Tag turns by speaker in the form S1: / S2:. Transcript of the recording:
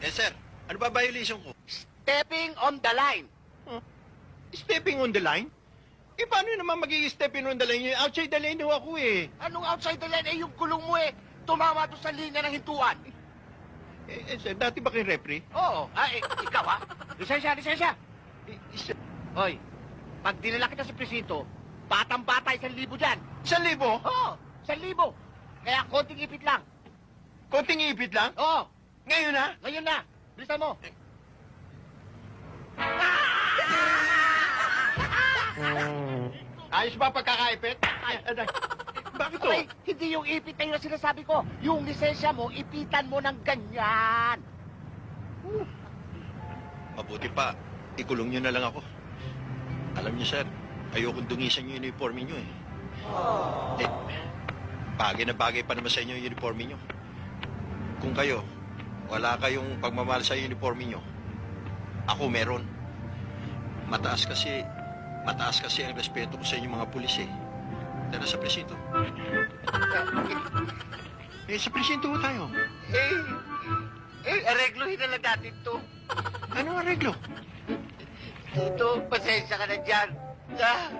S1: Eh, sir, ano ba violation ko?
S2: Stepping on the line.
S1: Stepping on the line? Eh, paano naman magiging stepping on the line? Outside the lane ho ako eh.
S2: Anong outside the line? Eh, yung gulong mo eh. Tumama doon sa linya ng hintuan.
S1: Sir, dati ba kayong referee?
S2: Oo. Ikaw ha? Lisensya, lisensya.
S1: Sir,
S2: Hoy, pag dinala kita sa presinto, batang-bata 1,000 dyan.
S1: 1,000?
S2: Oo, 1,000. Kaya konting ipit lang.
S1: Konting ipit lang?
S2: Oo,
S1: Ngayon na?
S2: ngayon na. Bilisan mo.
S1: Ayos ba pagkakaipit? Bakit to?
S2: Ay, hindi yung ipit na yun ang sinasabi ko. Yung lisensya mo, ipitan mo ng ganyan.
S1: Mabuti pa, ikulong nyo na lang ako. Alam niyo, sir, ayokong dungisan yung uniforme nyo eh. Eh, bagay na bagay pa naman sa inyo yung uniforme nyo. Kung kayo, wala kayong pagmamahal sa uniforme nyo, ako meron. Mataas kasi ang respeto ko sa inyong mga pulis eh. Tara sa presinto. Sa presinto ho tayo.
S2: Areglohin na lang natin to.
S1: Anong arreglo?
S2: Tito, pasensya ka na dyan. Ah.